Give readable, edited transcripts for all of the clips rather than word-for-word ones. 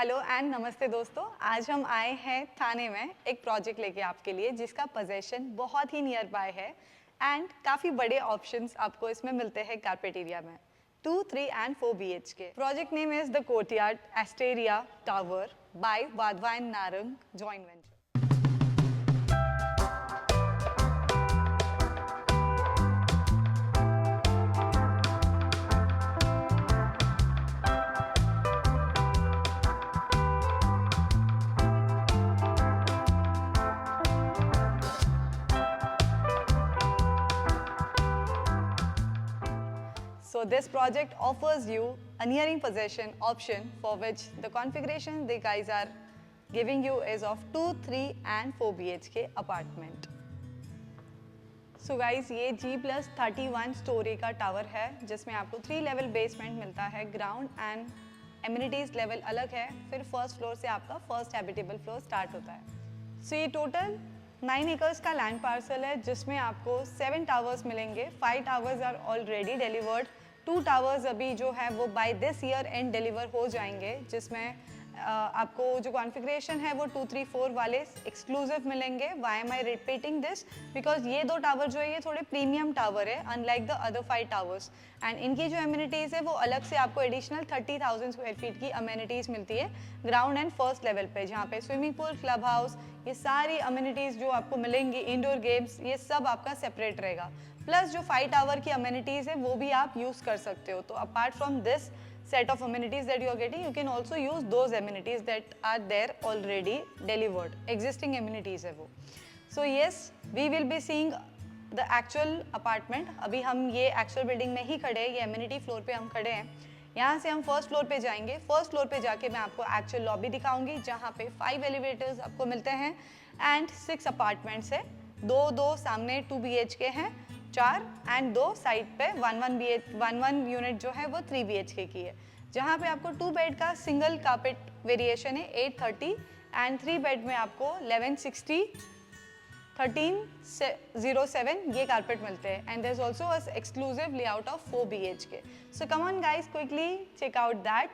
Hello and नमस्ते दोस्तों, आज हम आए हैं थाने में एक प्रोजेक्ट लेके आपके लिए जिसका पोजेशन बहुत ही नियर बाय है एंड काफ़ी बड़े ऑप्शंस आपको इसमें मिलते हैं कारपेट एरिया में 2, 3 and 4 BHK। Project name is the courtyard Asteria tower by Wadhwa and Narang joint venture. So this project offers you a nearing possession option for which the configuration the guys are giving you is of 2, 3 and 4 BHK apartment. So guys ये G+31 story का tower है जिसमें आपको 3 level basement मिलता है, ground and amenities level अलग है, फिर फर्स्ट फ्लोर से आपका फर्स्ट हैबिटेबल फ्लोर स्टार्ट होता है। So ये टोटल 9 एकर्स का लैंड पार्सल है जिसमें आपको 7 टावर्स मिलेंगे। 5 towers are already delivered, 2 towers अभी जो है वो by this year end deliver हो जाएंगे, जिसमें आपको जो कॉन्फ़िगरेशन है वो 2, 3, 4 वाले एक्सक्लूसिव मिलेंगे। Why am I repeating this because ये 2 टावर जो है ये थोड़े प्रीमियम टावर है unlike the other 5 towers and इनकी जो अम्यूनिटीज़ है वो अलग से आपको एडिशनल 30,000 स्क्वायर फीट की अम्यूनिटीज़ मिलती है ग्राउंड एंड फर्स्ट लेवल पे, जहाँ पे स्विमिंग पूल, क्लब हाउस, ये सारी अम्यूनिटीज़ जो आपको मिलेंगी, इंडोर गेम्स, ये सब आपका सेपरेट रहेगा। प्लस जो 5 टावर की अम्यूनिटीज़ है वो भी आप यूज़ कर सकते हो। तो apart from this set of amenities that you are getting, you can also use those amenities that are there already delivered, existing amenities है वो। So yes, we will be seeing the actual apartment। अभी हम ये actual building में ही खड़े हैं, ये amenity floor पे हम खड़े हैं। यहाँ से हम फर्स्ट फ्लोर पे जाएंगे। फर्स्ट फ्लोर पे जाके मैं आपको एक्चुअल लॉबी दिखाऊंगी जहाँ पे 5 एलिवेटर्स आपको मिलते हैं एंड 6 अपार्टमेंट्स है। 2 सामने 2 BHK हैं, 4 एंड 2 साइड पे 1 यूनिट जो है वो 3 BHK की है, जहाँ पे आपको 2 बेड का सिंगल कारपेट वेरिएशन है 830 एंड 3 बेड में आपको 1160 1307 ये कारपेट मिलते हैं and there is also a exclusive layout of 4 BHK। So come on guys, quickly check out that,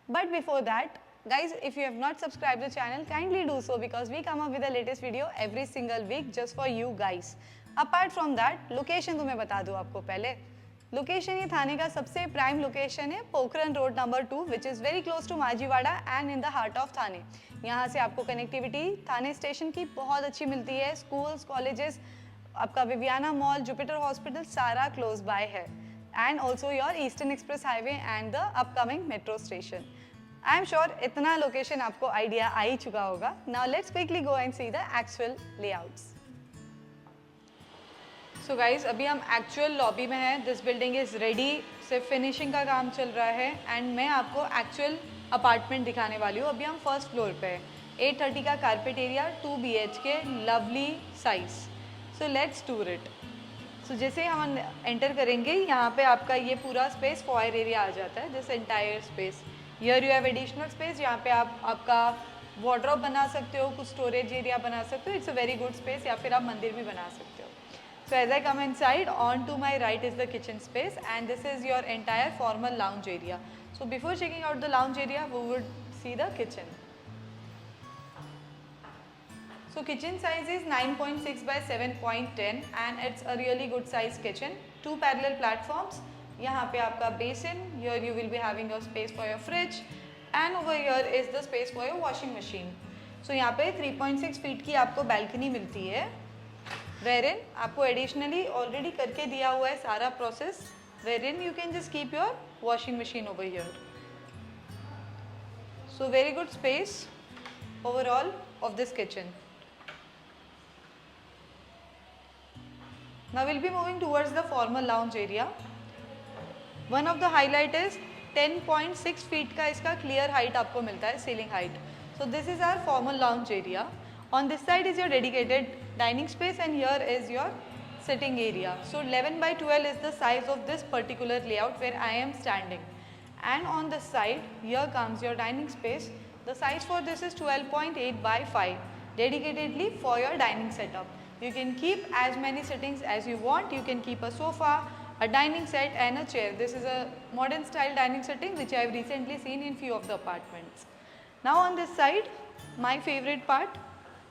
but before that guys, if you have not subscribed the channel, kindly do so because we come up with the latest video every single week just for you guys। apart from that, location तो मैं बता दूँ आपको पहले। Location ये थाने का सबसे prime location है, Pokhran road number 2 which is very close to Majiwada and in the heart of Thane. यहाँ से आपको कनेक्टिविटी थाने स्टेशन की बहुत अच्छी मिलती है। स्कूल्स, कॉलेजेस, आपका विवियाना मॉल, जुपिटर हॉस्पिटल सारा क्लोज बाय है and also your eastern express highway and the upcoming metro station. I am sure इतना लोकेशन आपको आइडिया आ ही चुका होगा। Now let's quickly go and see the actual layouts. So guys अभी हम actual lobby में हैं। This building is ready, सिर्फ finishing का काम चल रहा है एंड मैं आपको एक्चुअल अपार्टमेंट दिखाने वाली हूँ। अभी हम फर्स्ट फ्लोर पे हैं। 830 का carpet area, 2 BHK, lovely size. So let's tour it. So जैसे हम एंटर करेंगे यहाँ पे आपका ये पूरा स्पेस फॉयर एरिया आ जाता है, this entire space. Here you have additional space जहाँ पे आप आपका वार्डरोब बना सकते हो, कुछ स्टोरेज एरिया बना सकते हो। It's a very good space, या फिर आप मंदिर भी बना सकते हो। So as I come inside, on to my right is the kitchen space and this is your entire formal lounge area. So before checking out the lounge area, we would see the kitchen. So kitchen size is 9.6 by 7.10 and it's a really good size kitchen. 2 parallel platforms. यहाँ पे आपका basin, here you will be having a space for your fridge and over here is the space for your washing machine. So यहाँ पे 3.6 feet की आपको balcony मिलती है, wherein आपको एडिशनली ऑलरेडी करके दिया हुआ है सारा process, wherein you can just keep your washing machine over here. So very good space overall of this kitchen. Now we'll be moving towards the formal lounge area. One of the highlight is 10.6 feet का इसका clear height आपको मिलता है, ceiling height. So this is our formal lounge area. On this side is your dedicated dining space and here is your sitting area. So 11 by 12 is the size of this particular layout where I am standing. And on this side, here comes your dining space. The size for this is 12.8 by 5, dedicatedly for your dining setup. You can keep as many settings as you want. You can keep a sofa, a dining set and a chair. This is a modern style dining setting which I have recently seen in few of the apartments. Now on this side, my favorite part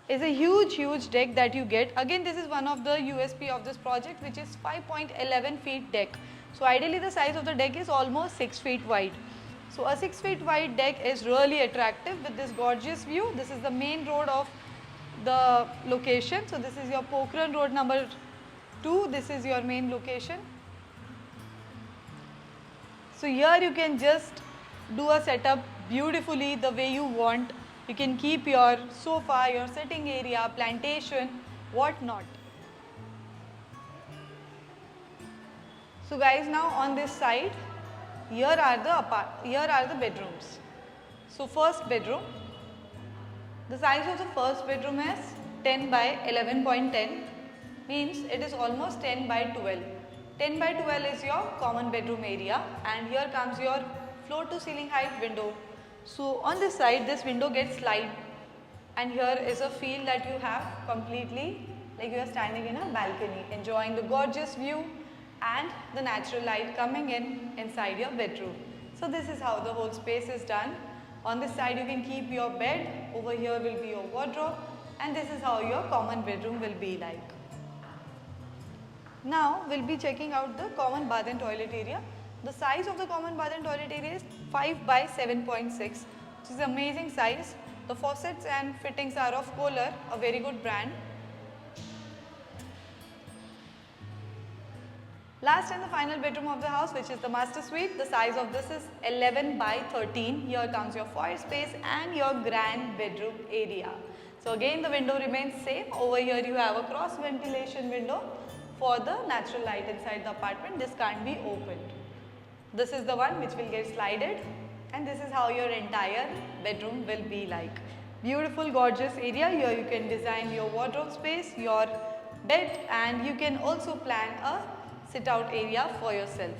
is a huge deck that you get. Again, this is one of the USP of this project, which is 5.11 feet deck. So ideally the size of the deck is almost 6 feet wide. So a 6 feet wide deck is really attractive with this gorgeous view. This is the main road of the location. So this is your Pokharan Road number 2. This is your main location. So here you can just do a setup beautifully the way you want. You can keep your sofa, your sitting area, plantation, whatnot. So guys, now on this side, here are the bedrooms. So first bedroom, the size of the first bedroom is 10 by 11.10, means it is almost 10 by 12. 10 by 12 is your common bedroom area, and here comes your floor to ceiling height window. So on this side, this window gets slide, and here is a feel that you have completely like you are standing in a balcony, enjoying the gorgeous view and the natural light coming in inside your bedroom. So this is how the whole space is done. On this side you can keep your bed, over here will be your wardrobe, and this is how your common bedroom will be like. Now we'll be checking out the common bath and toilet area. The size of the common bath and toilet area is 5 by 7.6, which is amazing size. The faucets and fittings are of Kohler, a very good brand. Last and the final bedroom of the house, which is the master suite. The size of this is 11 by 13. Here comes your foyer space and your grand bedroom area. So again the window remains same. Over here you have a cross ventilation window for the natural light inside the apartment. This can't be opened. This is the one which will get slided, and this is how your entire bedroom will be like. Beautiful gorgeous area. Here you can design your wardrobe space, your bed, and you can also plan a sit out area for yourself.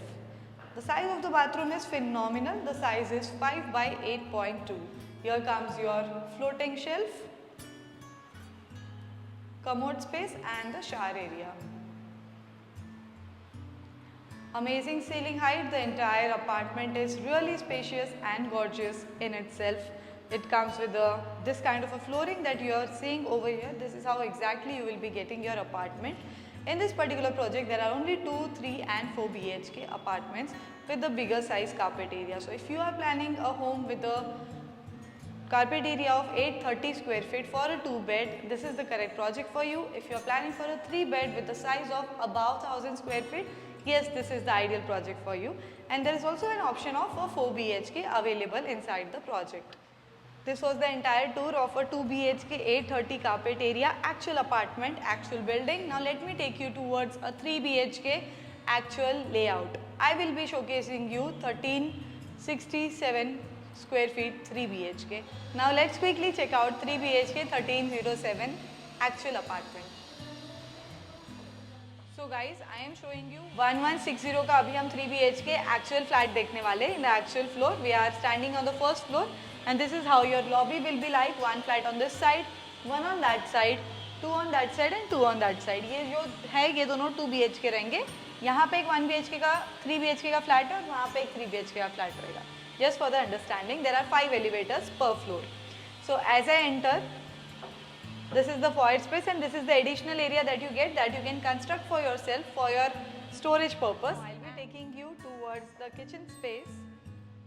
The size of the bathroom is phenomenal. The size is 5 by 8.2. Here comes your floating shelf, commode space, and the shower area. Amazing ceiling height. The entire apartment is really spacious and gorgeous in itself. It comes with this kind of a flooring that you are seeing over here. This is how exactly you will be getting your apartment. In this particular project, there are only 2, 3 and 4 BHK apartments with the bigger size carpet area. So if you are planning a home with a carpet area of 830 square feet for a 2-bed, this is the correct project for you. If you are planning for a 3-bed with a size of above 1000 square feet, yes, this is the ideal project for you. And there is also an option of a 4 BHK available inside the project. This was the entire tour of a 2 BHK 830 carpet area actual apartment, actual building. Now let me take you towards a 3 BHK actual layout. I will be showcasing you 1367 square feet 3 BHK. Now let's quickly check out 3 BHK 1307 actual apartment. So guys, I am showing you 1160 का अभी हम 3 BHK actual flat देखने वाले. In the actual floor, we are standing on the first floor, and this is how your lobby will be like. One flat on this side, one on that side, two on that side and two on that side. ये जो है ये दोनों 2 BHK रहेंगे. यहाँ पे एक 1 BHK का 3 BHK का फ्लैट है और वहाँ पे एक 3 BHK का फ्लैट रहेगा. Just for the understanding, there are 5 elevators per floor. So as I enter, this is the foyer space, and this is the additional area that you get that you can construct for yourself for your storage purpose. I'll be taking you towards the kitchen space,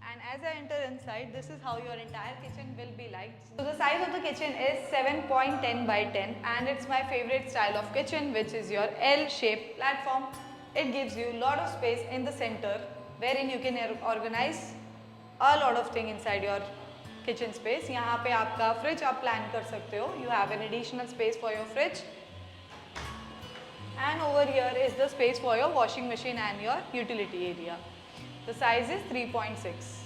and as I enter inside, this is how your entire kitchen will be like. So the size of the kitchen is 7.10 by 10, and it's my favorite style of kitchen, which is your L-shaped platform. It gives you a lot of space in the center wherein you can organize a lot of things inside your kitchen space. यहाँ पे आपका fridge आप plan कर सकते हो. You have an additional space for your fridge, and over here is the space for your washing machine and your utility area. The size is 3.6.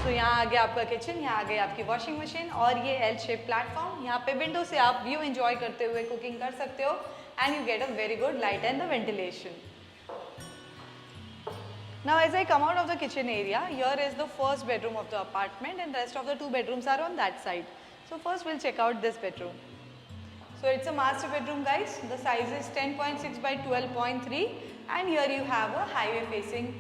So यहाँ आ गया आपका kitchen, यहाँ आ गई आपकी washing machine और ये L-shaped platform. यहाँ पे window से आप view enjoy करते हुए cooking कर सकते हो, and you get a very good light and the ventilation. Now as I come out of the kitchen area, here is the first bedroom of the apartment, and the rest of the 2 bedrooms are on that side. So first we'll check out this bedroom. So it's a master bedroom guys. The size is 10.6 by 12.3, and here you have a highway facing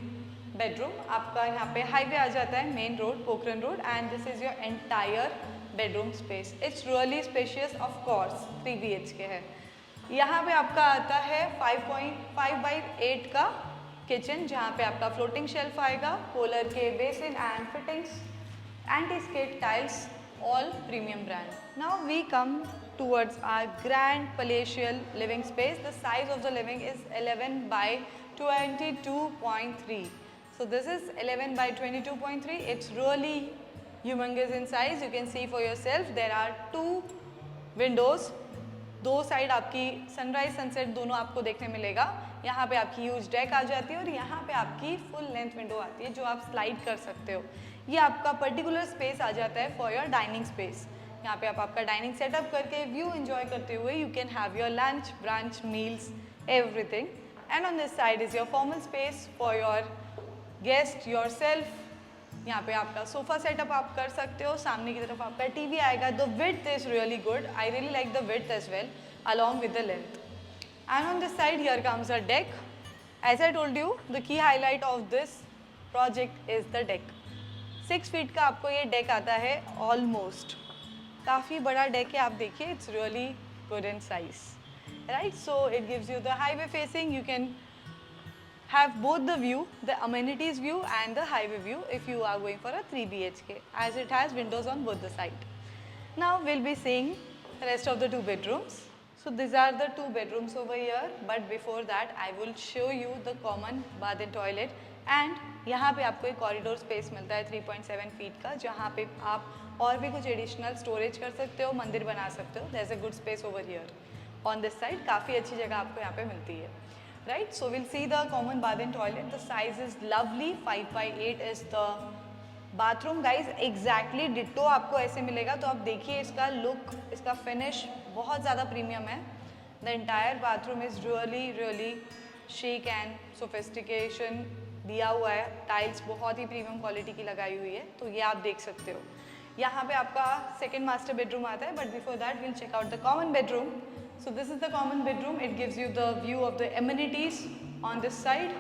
bedroom आपका यहाँ पे highway आ जाता है, main road Pokhran road, and this is your entire bedroom space. It's really spacious, of course 3 BHK है. यहाँ पे आपका आता है 5.5x8 का किचन, जहाँ पे आपका फ्लोटिंग शेल्फ आएगा, पोलर के basin and fittings, anti-skid tiles, all premium brand. Now we come towards our grand palatial living space. The size of the living is 11 by 22.3. So this is 11 by 22.3. It's really humongous in size. You can see for yourself. There are 2 windows. दो side आपकी sunrise sunset दोनों आपको देखने मिलेगा. यहाँ पे आपकी huge deck आ जाती है और यहाँ पे आपकी फुल लेंथ विंडो आती है जो आप स्लाइड कर सकते हो. ये आपका पर्टिकुलर स्पेस आ जाता है फॉर योर डाइनिंग स्पेस. यहाँ पे आप आपका डाइनिंग सेटअप करके व्यू एंजॉय करते हुए you can have your lunch, brunch, meals, everything. And on this side is your formal space for your guest, your self. यहाँ पे आपका सोफा सेटअप आप कर सकते हो. सामने की तरफ आपका टीवी आएगा. The width is really good. I really like the width as well along with the length. And on this side here comes a deck. As I told you, the key highlight of this project is the deck. 6 feet का आपको ये deck आता है almost. काफ़ी बड़ा deck है, आप देखिए. It's really good in size, right? So it gives you the highway facing. You can have both the view, the amenities view and the highway view if you are going for a 3 BHK, as it has windows on both the side. Now we'll be seeing the rest of the 2 bedrooms. So these are the 2 bedrooms over here, but before that I will show you the common bath and toilet. And यहाँ पे आपको एक corridor space मिलता है 3.7 feet का, जहाँ पे आप और भी कुछ एडिशनल स्टोरेज कर सकते हो, मंदिर बना सकते हो. There's a good space over here. On this side काफ़ी अच्छी जगह आपको यहाँ पे मिलती है, right? So we'll see the common bath and toilet. The size is lovely. 5x8 is the bathroom guys. Exactly ditto आपको ऐसे मिलेगा. तो आप देखिए इसका लुक, इसका फिनिश बहुत ज़्यादा प्रीमियम है. The entire bathroom is really chic and sophistication दिया हुआ है. टाइल्स बहुत ही प्रीमियम क्वालिटी की लगाई हुई है, तो ये आप देख सकते हो. यहाँ पे आपका सेकेंड मास्टर बेडरूम आता है, but before that will check out the common bedroom. So this is the common bedroom. It gives you the view of the amenities on this side.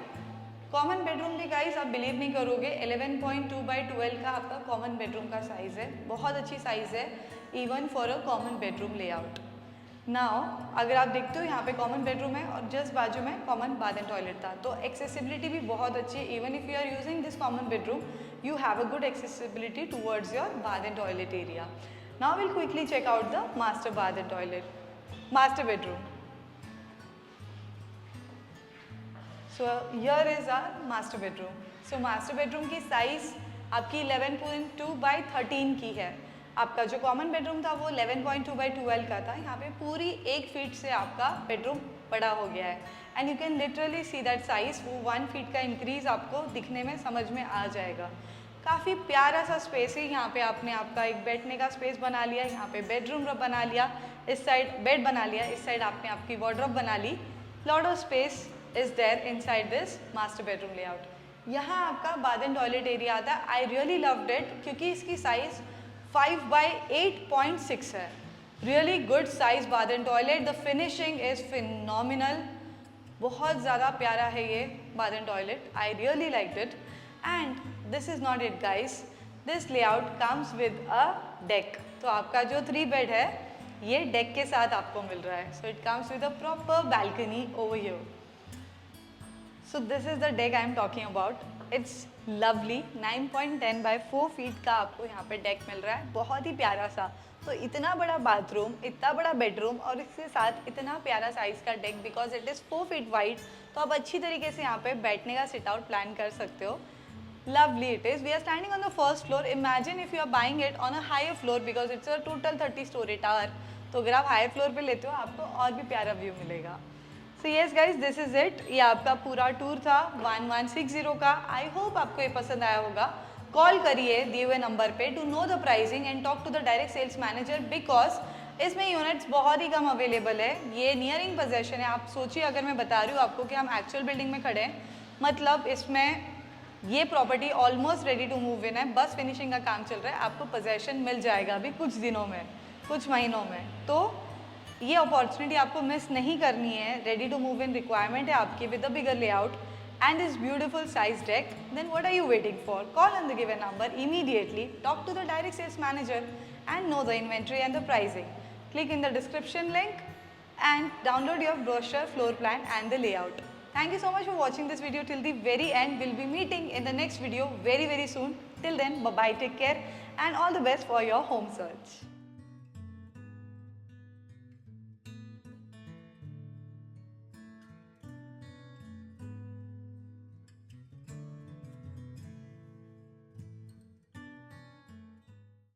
Common bedroom भी guys आप believe नहीं करोगे, 11.2x12 का आपका common bedroom का size है. बहुत अच्छी साइज़ है even for a common bedroom layout. Now अगर आप देखते हो यहाँ पे कॉमन बेडरूम है और जस्ट बाजू में कॉमन बाथ एंड टॉयलेट था, तो एक्सेसिबिलिटी भी बहुत अच्छी है. Even if you are using this common bedroom you have a good accessibility towards your bath and toilet area. Now we'll quickly check out the master bath and toilet, master bedroom. So here is our master bedroom. So master bedroom की size आपकी 11.2x13 की है. आपका जो common bedroom था वो 11.2x12 का था. यहाँ पे पूरी 1 फीट से आपका बेडरूम बड़ा हो गया है. And you can literally see that size. वो 1 फीट का इंक्रीज आपको दिखने में समझ में आ जाएगा. काफ़ी प्यारा सा स्पेस है. यहाँ पे आपने आपका एक बैठने का स्पेस बना लिया, यहाँ पे बेडरूम बना लिया, इस साइड बेड बना लिया, इस साइड आपने आपकी वार्डरोब बना ली. Lot of space is there inside this master bedroom layout. यहाँ आपका बाथ एंड टॉयलेट एरिया आता है. आई रियली लव्ड इट क्योंकि इसकी साइज 5x8.6 है. Really good size bath and toilet. The finishing is phenomenal. बहुत ज़्यादा प्यारा है ये bath and toilet. I really like it. And this is not it guys. This layout comes with a deck. तो आपका जो 3 bed है ये डेक के साथ आपको मिल रहा है. So it comes with a proper balcony over here. So this is the deck I am talking about. It's lovely. 9.10x4 feet का आपको यहाँ पे डेक मिल रहा है. बहुत ही प्यारा सा. तो इतना बड़ा बाथरूम, इतना बड़ा बेडरूम और इसके साथ इतना प्यारा साइज का deck, because it is 4 feet wide. तो आप अच्छी तरीके से यहाँ पे बैठने का सिट आउट प्लान कर सकते हो. Lovely it is. We are standing on the first floor. Imagine if you are buying it on a higher floor because it's a total 30-story tower. तो अगर आप हायर फ्लोर पे लेते हो आपको और भी प्यारा व्यू मिलेगा. So yes guys, this is it. ये आपका पूरा टूर था 1160 का. आई होप आपको ये पसंद आया होगा. कॉल करिए दिए हुए नंबर पे to know the pricing and talk to the direct sales manager, because इसमें यूनिट्स बहुत ही कम अवेलेबल है. ये नियरिंग पोजेशन है. आप सोचिए अगर मैं बता रही हूँ आपको कि हम एक्चुअल बिल्डिंग में खड़े हैं, मतलब इसमें ये property almost ready to move in है. बस फिनिशिंग का काम चल रहा है. आपको पोजेशन मिल जाएगा अभी कुछ दिनों में, कुछ महीनों में. तो ये अपॉर्चुनिटी आपको मिस नहीं करनी है. Ready to move in requirement है आपकी with a bigger layout and this beautiful size deck, then what are you waiting for? Call on the given number immediately, talk to the direct sales manager and know the inventory and the pricing. Click in the description link and download your brochure, floor plan and the layout. Thank you so much for watching this video till the very end. We'll be meeting in the next video very soon. Till then, bye-bye, take care and all the best for your home search.